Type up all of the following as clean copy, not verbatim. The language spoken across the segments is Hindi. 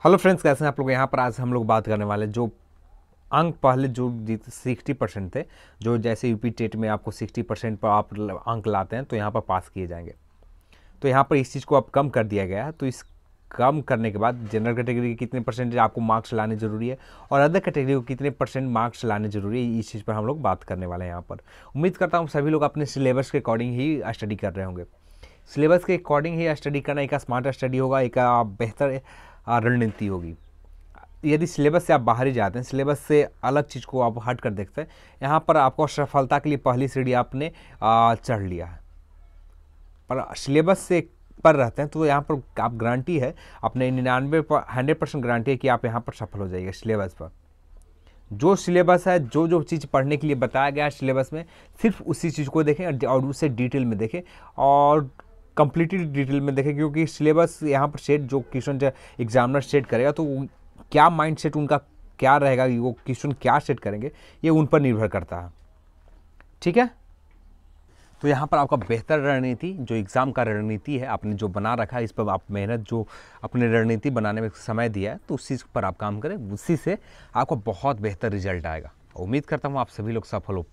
हेलो फ्रेंड्स, कैसे हैं आप लोग। यहाँ पर आज हम लोग बात करने वाले जो अंक पहले जो 60% थे, जो जैसे यूपी टेट में आपको 60% पर आप अंक लाते हैं तो यहाँ पर पास किए जाएंगे। तो यहाँ पर इस चीज़ को अब कम कर दिया गया है। तो इस कम करने के बाद जनरल कैटेगरी के कितने परसेंटेज आपको मार्क्स लाने ज़रूरी है और अदर कैटेगरी को कितने परसेंट मार्क्स लाने ज़रूरी है, इस चीज़ पर हम लोग बात करने वाले हैं। यहाँ पर उम्मीद करता हूँ सभी लोग अपने सिलेबस के अकॉर्डिंग ही स्टडी कर रहे होंगे। सिलेबस के अकॉर्डिंग ही स्टडी करना एक स्मार्ट स्टडी होगा, एक बेहतर रणनीति होगी। यदि सिलेबस से आप बाहर ही जाते हैं, सिलेबस से अलग चीज़ को आप हट कर देखते हैं, यहाँ पर आपको सफलता के लिए पहली सीढ़ी आपने चढ़ लिया है। पर सिलेबस से पर रहते हैं तो यहाँ पर आप गारंटी है, अपने 100% गारंटी है कि आप यहाँ पर सफल हो जाइएगा। सिलेबस पर जो सिलेबस है, जो जो चीज़ पढ़ने के लिए बताया गया है सिलेबस में, सिर्फ उसी चीज़ को देखें और उसे डिटेल में देखें और कंप्लीटली डिटेल में देखें। क्योंकि सिलेबस यहाँ पर सेट जो क्वेश्चन एग्जामिनर सेट करेगा तो क्या माइंड सेट उनका क्या रहेगा, वो क्वेश्चन क्या सेट करेंगे, ये उन पर निर्भर करता है। ठीक है, तो यहाँ पर आपका बेहतर रणनीति जो एग्ज़ाम का रणनीति है आपने जो बना रखा है, इस पर आप मेहनत जो अपने रणनीति बनाने में समय दिया है, तो उस चीज़ पर आप काम करें, उसी से आपको बहुत बेहतर रिजल्ट आएगा। उम्मीद करता हूँ आप सभी लोग सफल हो।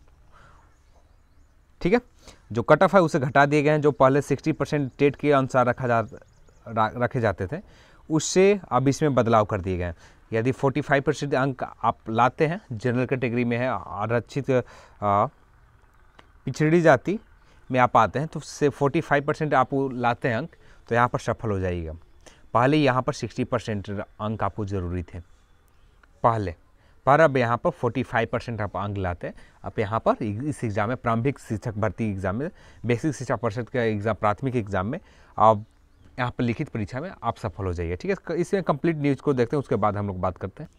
ठीक है, जो कट ऑफ है उसे घटा दिए गए हैं। जो पहले 60% टेट के अनुसार रखे जाते थे, उससे अब इसमें बदलाव कर दिए गए हैं। यदि 45% अंक आप लाते हैं, जनरल कैटेगरी में है, आरक्षित पिछड़ी जाति में आप आते हैं, तो उससे 45% आप लाते हैं अंक, तो यहाँ पर सफल हो जाइएगा। पहले यहाँ पर 60% अंक आपको ज़रूरी थे पहले, पर अब यहाँ पर 45% आप अंक लाते हैं। अब यहाँ पर इस एग्ज़ाम में, प्रारंभिक शिक्षक भर्ती एग्जाम में, बेसिक शिक्षा परिषद का एग्ज़ाम, प्राथमिक एग्जाम में, आप यहाँ पर लिखित परीक्षा में आप सफल हो जाइए। ठीक है, इसमें कंप्लीट न्यूज़ को देखते हैं, उसके बाद हम लोग बात करते हैं।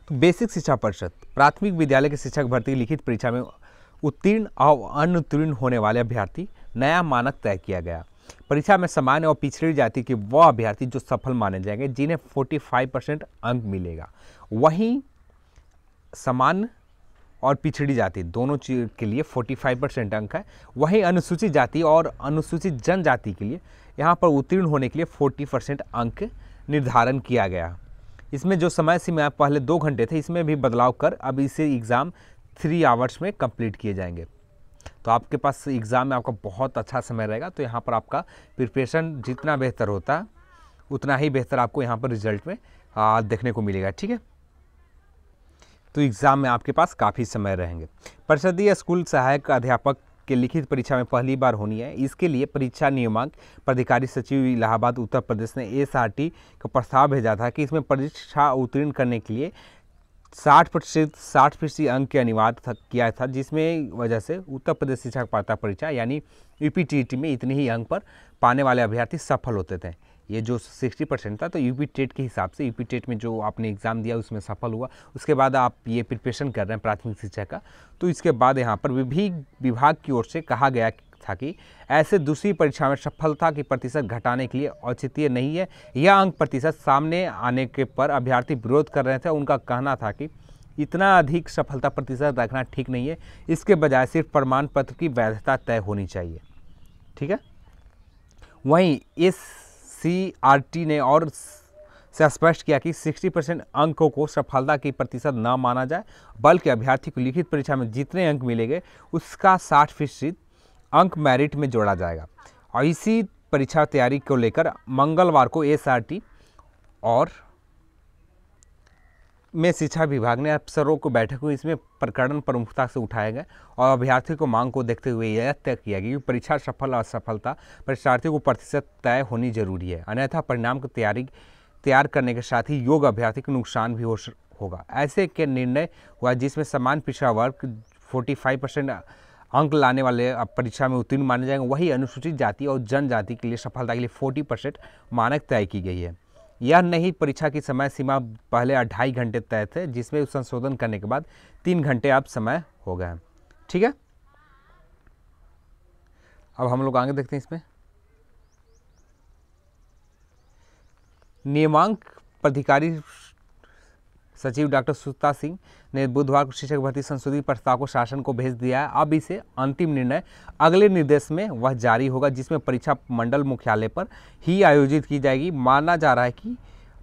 तो बेसिक शिक्षा परिषद प्राथमिक विद्यालय के शिक्षक भर्ती लिखित परीक्षा में उत्तीर्ण और अनुत्तीर्ण होने वाले अभ्यर्थी नया मानक तय किया गया। परीक्षा में सामान्य और पिछड़ी जाति के वह अभ्यर्थी जो सफल माने जाएंगे, जिन्हें 45% अंक मिलेगा। वहीं सामान्य और पिछड़ी जाति दोनों चीज़ के लिए 45% अंक है। वहीं अनुसूचित जाति और अनुसूचित जनजाति के लिए यहाँ पर उत्तीर्ण होने के लिए 40% अंक निर्धारण किया गया। इसमें जो समय सीमा पहले 2 घंटे थे, इसमें भी बदलाव कर अब इसे एग्ज़ाम 3 आवर्स में कंप्लीट किए जाएंगे। तो आपके पास एग्ज़ाम में आपका बहुत अच्छा समय रहेगा। तो यहाँ पर आपका प्रिपरेशन जितना बेहतर होता है, उतना ही बेहतर आपको यहाँ पर रिजल्ट में देखने को मिलेगा। ठीक है, तो एग्ज़ाम में आपके पास काफ़ी समय रहेंगे। परिषदीय स्कूल सहायक अध्यापक के लिखित परीक्षा में पहली बार होनी है। इसके लिए परीक्षा नियामक प्राधिकारी सचिव इलाहाबाद उत्तर प्रदेश ने एसआरटी का प्रस्ताव भेजा था कि इसमें परीक्षा उत्तीर्ण करने के लिए 60% अंक के अनिवार्य किया था, जिसमें वजह से उत्तर प्रदेश शिक्षक पात्रता परीक्षा यानी यूपीटीटी में इतने ही अंक पर पाने वाले अभ्यर्थी सफल होते थे। ये जो 60% था, तो यूपी टेट के हिसाब से, यूपी टेट में जो आपने एग्ज़ाम दिया उसमें सफल हुआ, उसके बाद आप ये प्रिपरेशन कर रहे हैं प्राथमिक शिक्षा का, तो इसके बाद यहाँ पर विभाग की ओर से कहा गया था कि ऐसे दूसरी परीक्षा में सफलता की प्रतिशत घटाने के लिए औचित्य नहीं है। यह अंक प्रतिशत सामने आने के पर अभ्यर्थी विरोध कर रहे थे। उनका कहना था कि इतना अधिक सफलता प्रतिशत रखना ठीक नहीं है, इसके बजाय सिर्फ प्रमाण पत्र की वैधता तय होनी चाहिए। ठीक है, वहीं एससीईआरटी ने और से स्पष्ट किया कि 60% अंकों को सफलता की प्रतिशत न माना जाए, बल्कि अभ्यर्थी को लिखित परीक्षा में जितने अंक मिलेंगे उसका 60% अंक मेरिट में जोड़ा जाएगा। और इसी परीक्षा तैयारी को लेकर मंगलवार को एसआरटी और में शिक्षा विभाग ने अफसरों को बैठक हुई। इसमें प्रकरण प्रमुखता से उठाए गए और अभ्यर्थियों को मांग को देखते हुए यह तय किया गया कि परीक्षा सफल असफलता परीक्षार्थियों को प्रतिशत तय होनी जरूरी है, अन्यथा परिणाम को तैयार करने के साथ ही योग्य अभ्यर्थी को नुकसान भी होगा। ऐसे के निर्णय हुआ जिसमें समान पिछड़ा वर्ग 45% अंक लाने वाले परीक्षा में उत्तीर्ण माने जाएंगे। वही अनुसूचित जाति और जनजाति के लिए सफलता के लिए 40% मानक तय की गई है। यह नहीं, परीक्षा की समय सीमा पहले 2.5 घंटे तय थे, जिसमें संशोधन करने के बाद 3 घंटे अब समय हो गए। ठीक है, अब हम लोग आगे देखते हैं। इसमें नियामक प्राधिकारी सचिव डॉक्टर सुता सिंह ने बुधवार को शिक्षक भर्ती संशोधित प्रस्ताव को शासन को भेज दिया है। अब इसे अंतिम निर्णय अगले निर्देश में वह जारी होगा, जिसमें परीक्षा मंडल मुख्यालय पर ही आयोजित की जाएगी। माना जा रहा है कि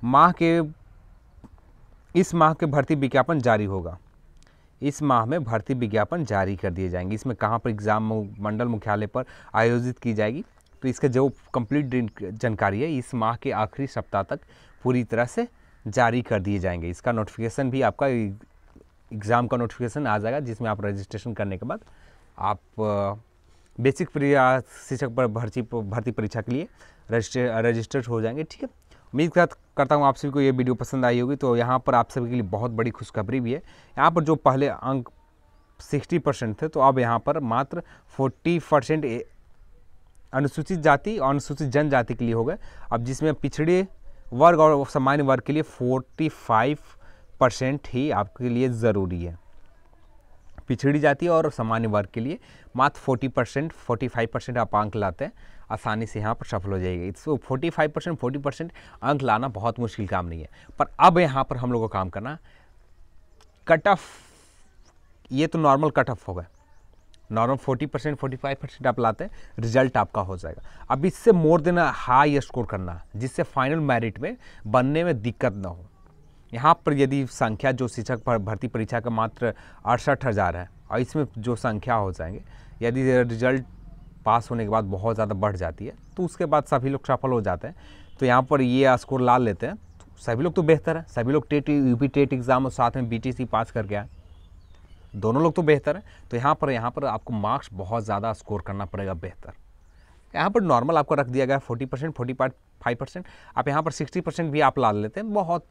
माह के इस माह के भर्ती विज्ञापन जारी होगा। इस माह में भर्ती विज्ञापन जारी कर दिए जाएंगे। इसमें कहाँ पर एग्ज़ाम मंडल मुख्यालय पर आयोजित की जाएगी, तो इसका जो कंप्लीट जानकारी है इस माह के आखिरी सप्ताह तक पूरी तरह से जारी कर दिए जाएंगे। इसका नोटिफिकेशन भी आपका एग्ज़ाम का नोटिफिकेशन आ जाएगा, जिसमें आप रजिस्ट्रेशन करने के बाद आप बेसिक शिक्षक पर भर्ती परीक्षा के लिए रजिस्टर्ड हो जाएंगे। ठीक है, उम्मीद करता हूँ आप सभी को ये वीडियो पसंद आई होगी। तो यहाँ पर आप सभी के लिए बहुत बड़ी खुशखबरी भी है। यहाँ पर जो पहले अंक 60% थे, तो अब यहाँ पर मात्र 40% अनुसूचित जाति और अनुसूचित जनजाति के लिए हो गए। अब जिसमें पिछड़े वर्ग और सामान्य वर्ग के लिए 45% ही आपके लिए ज़रूरी है। पिछड़ी जाति और सामान्य वर्ग के लिए मात्र 45% आप अंक लाते हैं, आसानी से यहाँ पर सफल हो जाएगी। तो 40% अंक लाना बहुत मुश्किल काम नहीं है। पर अब यहाँ पर हम लोग को काम करना, कट ऑफ, ये तो नॉर्मल कट ऑफ हो गया। नॉर्मल 40% आप लाते हैं, रिजल्ट आपका हो जाएगा। अब इससे मोर देन हाई स्कोर करना, जिससे फाइनल मेरिट में बनने में दिक्कत ना हो। यहाँ पर यदि संख्या जो शिक्षक भर्ती परीक्षा का मात्र 68,000 है, और इसमें जो संख्या हो जाएंगे, यदि रिजल्ट पास होने के बाद बहुत ज़्यादा बढ़ जाती है, तो उसके बाद सभी लोग सफल हो जाते हैं। तो यहाँ पर ये स्कोर ला लेते हैं, तो सभी लोग तो बेहतर है। सभी लोग यूपी टेट एग्ज़ाम और साथ में BTC पास कर गया, दोनों लोग तो बेहतर है। तो यहाँ पर आपको मार्क्स बहुत ज़्यादा स्कोर करना पड़ेगा बेहतर। यहाँ पर नॉर्मल आपको रख दिया गया 40%, 45%। आप यहाँ पर 60% भी आप ला लेते हैं, बहुत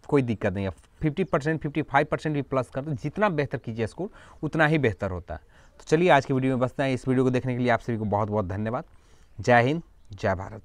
कोई दिक्कत नहीं है। 50%, 55% भी प्लस करते हैं। जितना बेहतर कीजिए स्कोर, उतना ही बेहतर होता है। तो चलिए आज की वीडियो में बस इतना है। इस वीडियो को देखने के लिए आप सभी को बहुत बहुत धन्यवाद। जय हिंद, जय भारत।